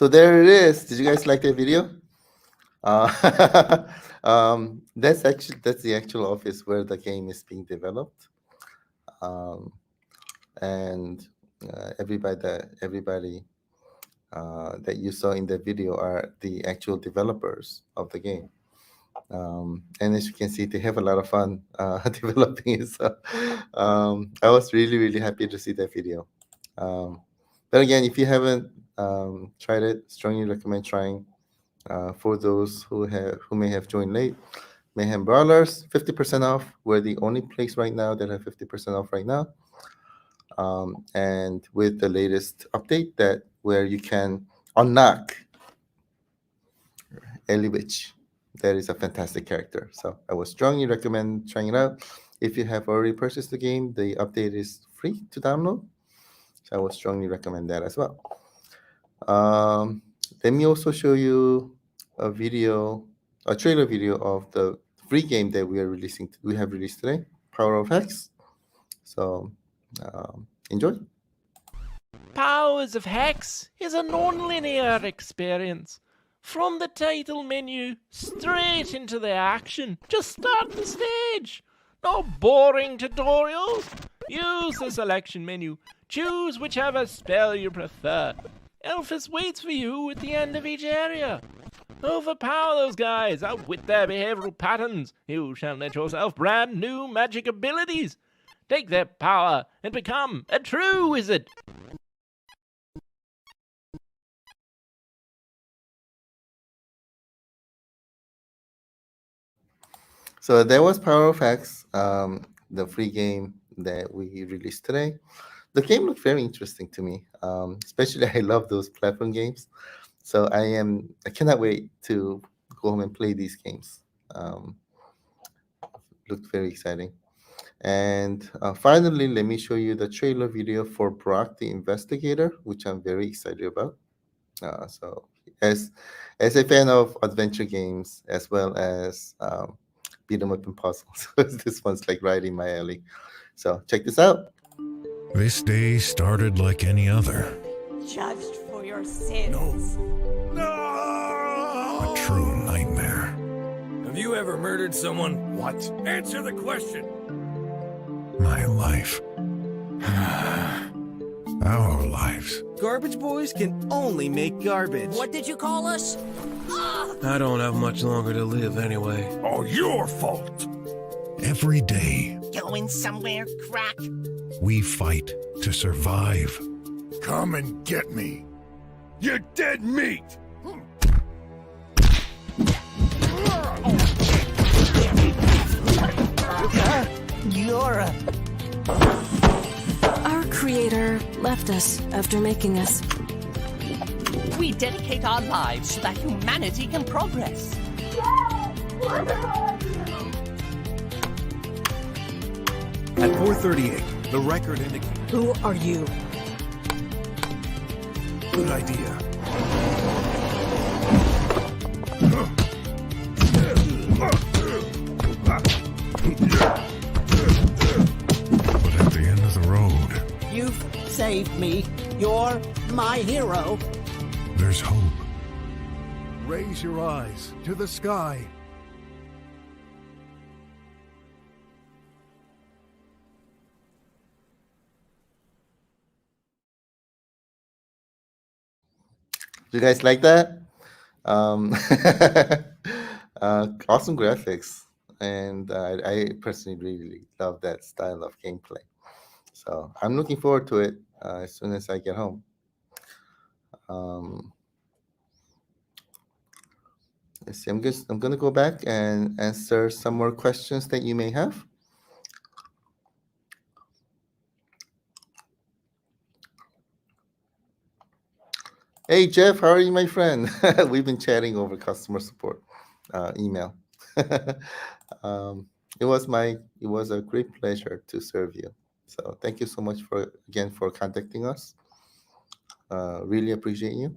So there it is. Did you guys like that video? That's the actual office where the game is being developed, um, and everybody that you saw in the video are the actual developers of the game. And as you can see, they have a lot of fun developing it. So I was really, really happy to see that video. Um, but again, if you haven't tried it, strongly recommend trying. For those who may have joined late, Mayhem Brawlers, 50% off. We're the only place right now that have 50% off right now. And with the latest update that where you can unlock Ellie Witch. That is a fantastic character. So I would strongly recommend trying it out. If you have already purchased the game, the update is free to download. So I would strongly recommend that as well. Um, Let me also show you a trailer video of the free game that we have released today, Power of Hex. So enjoy. Powers of Hex is a non-linear experience. From the title menu, straight into the action. Just start the stage. No boring tutorials. Use the selection menu. Choose whichever spell you prefer. Elphys waits for you at the end of each area. Overpower those guys, outwit their behavioral patterns. You shall net yourself brand new magic abilities. Take their power and become a true wizard. So that was Power of X, the free game that we released today. The game looked very interesting to me, especially I love those platform games. So I cannot wait to go home and play these games. Um, Looked very exciting. And finally, let me show you the trailer video for Brock the Investigator, which I'm very excited about. So as a fan of adventure games as well as beat 'em up and puzzles, this one's like right in my alley. So check this out. This day started like any other. Judged for your sins. A true nightmare. Have you ever murdered someone? What? Answer the question! My life. Our lives. Garbage boys can only make garbage. What did you call us? I don't have much longer to live anyway. All your fault. Every day, Going somewhere, crack? we fight to survive. Come and get me. You're dead meat. Our creator left us after making us. We dedicate our lives so that humanity can progress. At 4:38, the record indicates. Who are you? Good idea. But at the end of the road, You've saved me. You're my hero. there's hope. Raise your eyes to the sky. Do you guys like that? Um, awesome graphics, and I personally really love that style of gameplay. So I'm looking forward to it as soon as I get home. Um, let's see. I'm gonna go back and answer some more questions that you may have. Hey Jeff, how are you, my friend? We've been chatting over customer support email. It was a great pleasure to serve you. So thank you so much for contacting us. Really appreciate you.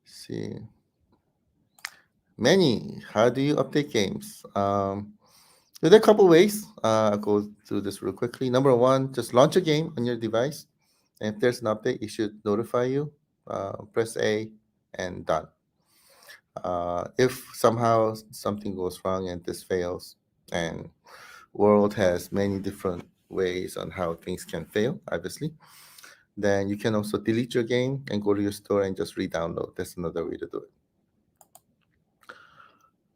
See, Manny, how do you update games? There are a couple ways. I'll go through this real quickly. Number one, just launch a game on your device. And if there's an update, it should notify you press A, and done. If somehow something goes wrong and this fails, and world has many different ways on how things can fail, obviously, then you can also delete your game and go to your store and just re-download. That's another way to do it.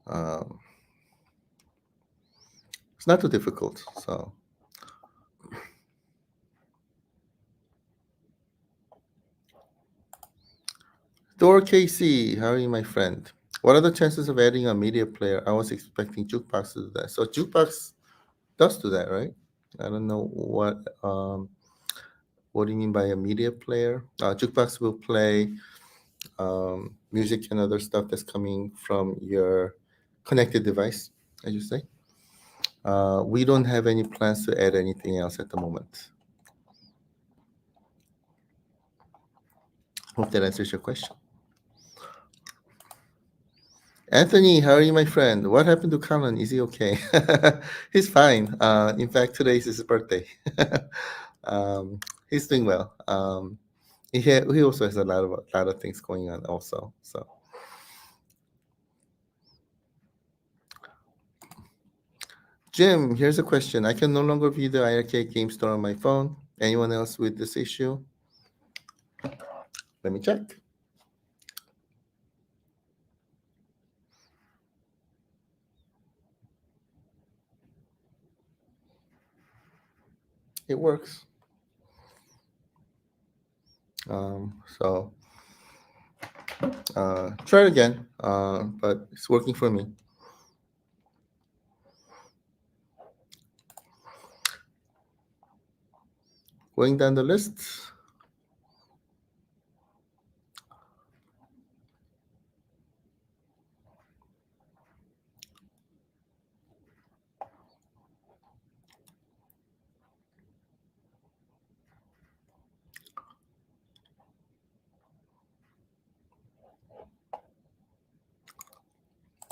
Um, it's not too difficult. So, Door KC, how are you, my friend? What are the chances of adding a media player? I was expecting Jukebox to do that. So Jukebox does do that, right? I don't know what do you mean by a media player? Jukebox will play music and other stuff that's coming from your connected device, as you say. We don't have any plans to add anything else at the moment. Hope that answers your question. Anthony, how are you, my friend? What happened to Colin? Is he okay? He's fine. In fact, today is his birthday. He's doing well. He also has a lot of things going on also. So, Jim, here's a question. I can no longer view the iiRcade game store on my phone. Anyone else with this issue? Let me check. It works. So try it again, but it's working for me. Going down the list.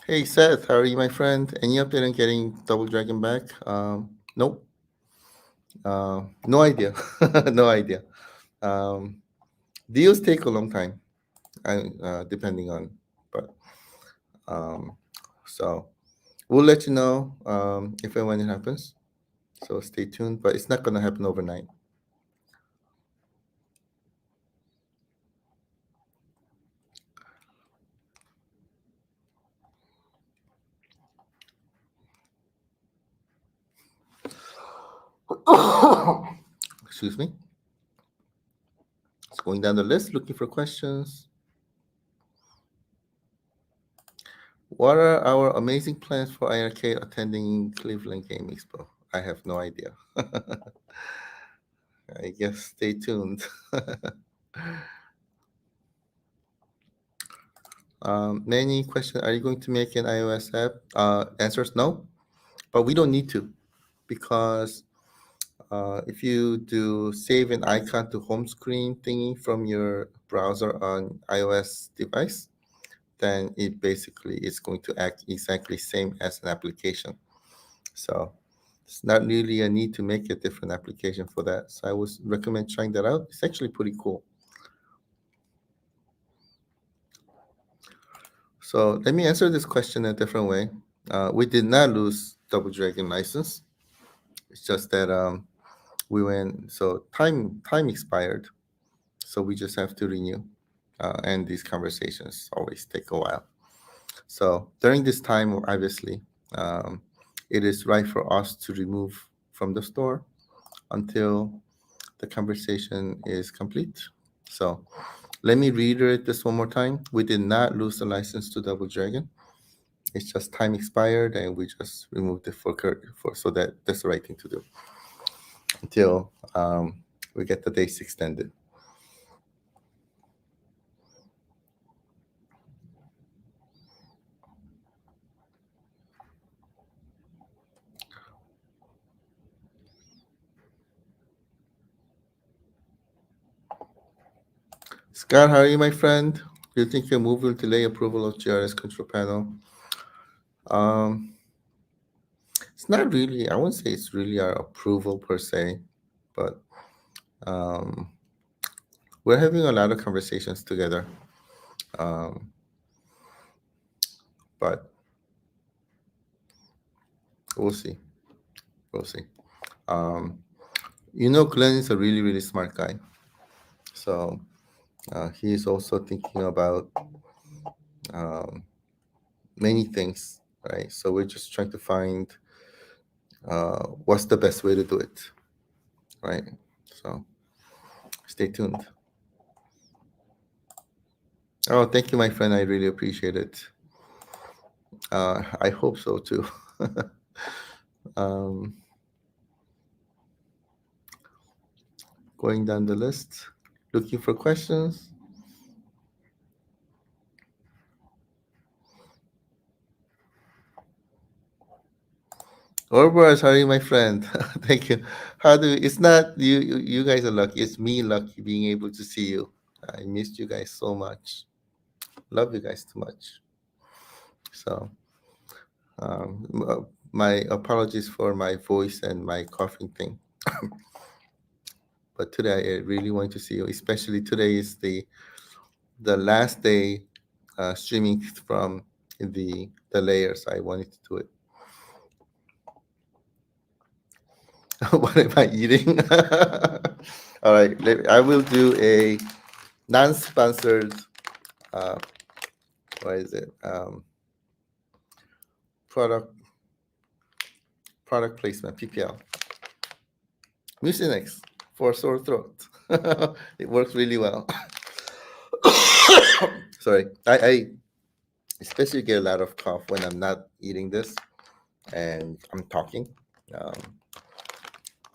Hey Seth, how are you, my friend? Any update on getting Double Dragon back? Nope. No idea. No idea. Deals take a long time, depending on, but um, so we'll let you know if and when it happens. So stay tuned, but it's not going to happen overnight. Excuse me. It's going down the list, looking for questions. What are our amazing plans for iiRcade attending Cleveland Game Expo? I have no idea. I guess stay tuned. Many questions. Are you going to make an iOS app? Answers no, but we don't need to, because if you do save an icon to home screen thingy from your browser on iOS device, then it basically is going to act exactly same as an application. So it's not really a need to make a different application for that. So I would recommend trying that out. It's actually pretty cool. So let me answer this question a different way. We did not lose Double Dragon license. It's just that we went, so time expired, so we just have to renew, and these conversations always take a while. So during this time, obviously, it is right for us to remove from the store until the conversation is complete. So let me reiterate this one more time. We did not lose the license to Double Dragon. It's just time expired, and we just removed it so that's the right thing to do until we get the dates extended. Scott, how are you, my friend? Do you think your move will delay approval of GRS control panel? It's not really, I wouldn't say it's really our approval per se, but we're having a lot of conversations together. Um, but we'll see. We'll see. Um, Glenn is a really, really smart guy. So he is also thinking about um, many things, right? So we're just trying to find what's the best way to do it, right? So stay tuned. Oh, thank you, my friend. I really appreciate it. I hope so too. um, Going down the list, looking for questions. Ouroboros, how are you, my friend? Thank you. How do it's not you, you guys are lucky. It's me lucky being able to see you. I missed you guys so much. Love you guys too much. So, my apologies for my voice and my coughing thing. But today I really want to see you. Especially today is the last day streaming from the layers. I wanted to do it. What am I eating? All right, I will do a non-sponsored. Uh, what is it? Product placement. Mucinex for sore throat. It works really well. Sorry, I especially get a lot of cough when I'm not eating this and I'm talking. Um,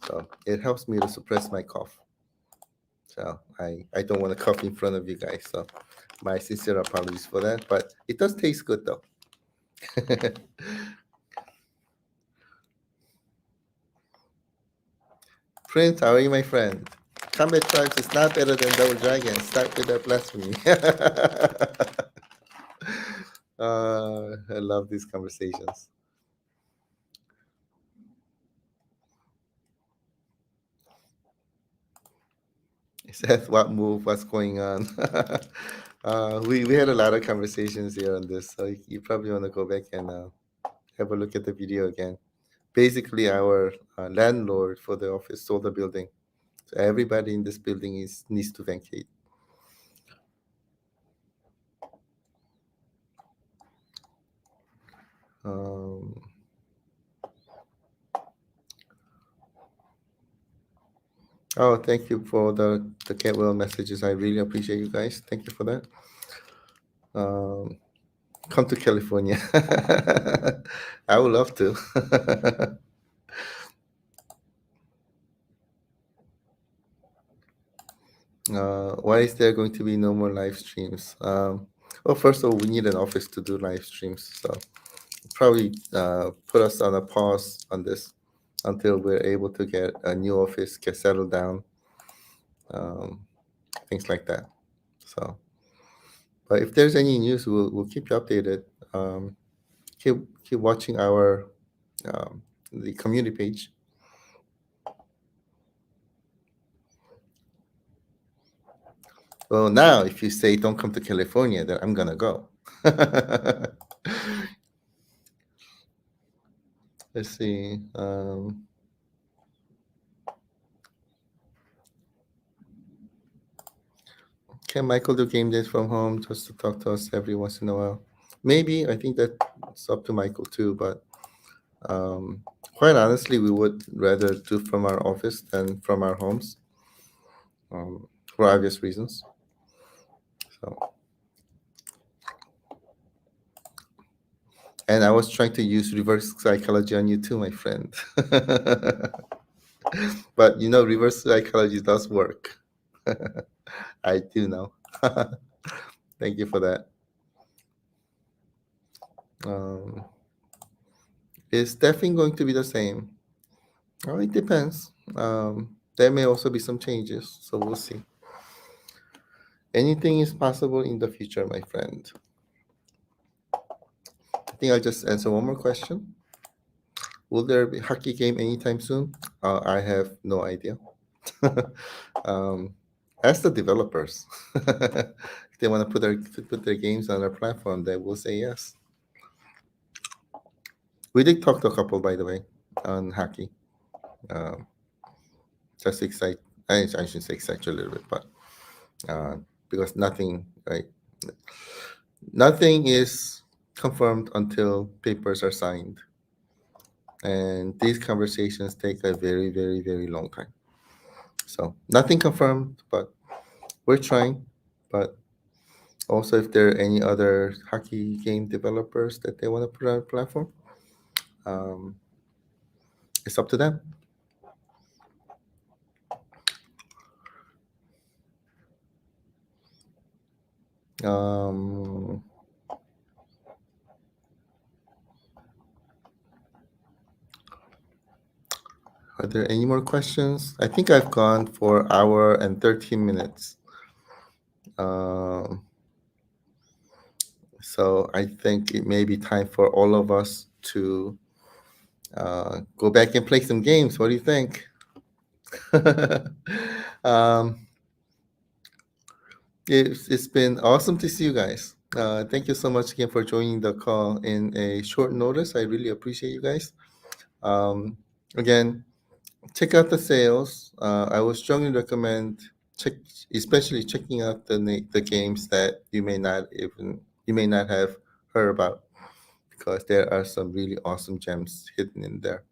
so it helps me to suppress my cough. So I don't want to cough in front of you guys. So my sincere apologies for that. But it does taste good though. Prince, how are you, my friend? Combat Tribes is not better than Double Dragon. Start with that blasphemy. I love these conversations. Seth, what move? What's going on? We had a lot of conversations here on this, so you probably want to go back and have a look at the video again. Basically, our landlord for the office sold the building, so everybody in this building needs to vacate. Um, oh, thank you for the get well messages. I really appreciate you guys. Thank you for that. Come to California. I would love to. Why is there going to be no more live streams? Well, first of all, we need an office to do live streams, so probably put us on a pause on this until we're able to get a new office, get settled down, things like that. So, but if there's any news, we'll keep you updated. Keep watching our the community page. Well, now if you say don't come to California, then I'm gonna go. Let's see. Can Michael do game days from home just to talk to us every once in a while? Maybe. I think that's up to Michael too. But quite honestly, we would rather do from our office than from our homes, for obvious reasons. So, and I was trying to use reverse psychology on you too, my friend. But reverse psychology does work. I do know. Thank you for that. Is staffing going to be the same? Oh, it depends. There may also be some changes, so we'll see. Anything is possible in the future, my friend. I think I'll just answer one more question. Will there be hockey game anytime soon? I have no idea. Ask the developers. If they want to put their games on our platform, they will say yes. We did talk to a couple, by the way, on Hacky. Um, just to excite. I should say excite you a little bit, but because nothing, right? Nothing is confirmed until papers are signed, and these conversations take a very, very, very long time. So nothing confirmed, but we're trying. But also, if there are any other hockey game developers that they want to put on a platform, um, it's up to them. Um, are there any more questions? I think I've gone for hour and 13 minutes. Um, so I think it may be time for all of us to go back and play some games. What do you think? um, it's been awesome to see you guys. Thank you so much again for joining the call in a short notice. I really appreciate you guys. Again, check out the sales. I would strongly recommend especially checking out the games that you may not have heard about, because there are some really awesome gems hidden in there.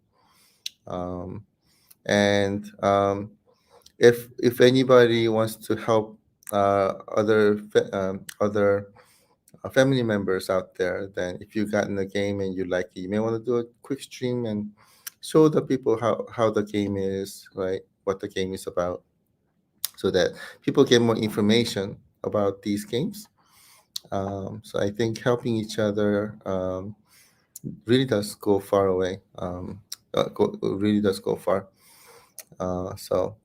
And if anybody wants to help other family members out there, then if you got in the game and you like it, you may want to do a quick stream and show the people how the game is, right? What the game is about, so that people get more information about these games. So I think helping each other really does go far away. Really does go far. So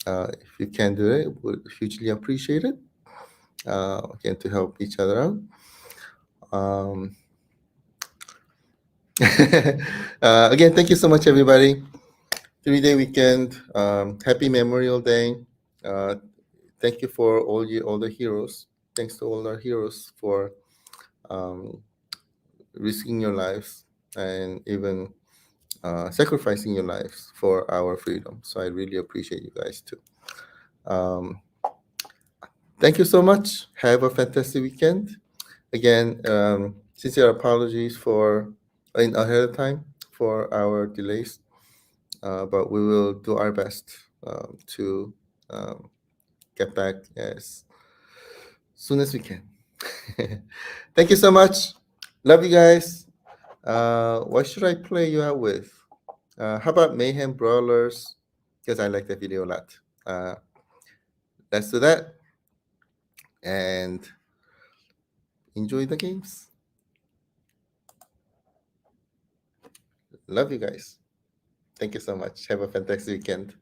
if you can do it, would hugely appreciate it. Again, to help each other out. Again, thank you so much, everybody. 3-day weekend. Happy Memorial Day. Thank you for all the heroes. Thanks to all our heroes for risking your lives and even sacrificing your lives for our freedom. So I really appreciate you guys too. Thank you so much. Have a fantastic weekend. Again, sincere apologies for in ahead of time for our delays, but we will do our best to get back as soon as we can. Thank you so much. Love you guys. What should I play you out with? How about Mayhem Brawlers? Because I like that video a lot. Let's do that and enjoy the games. Love you guys. Thank you so much. Have a fantastic weekend.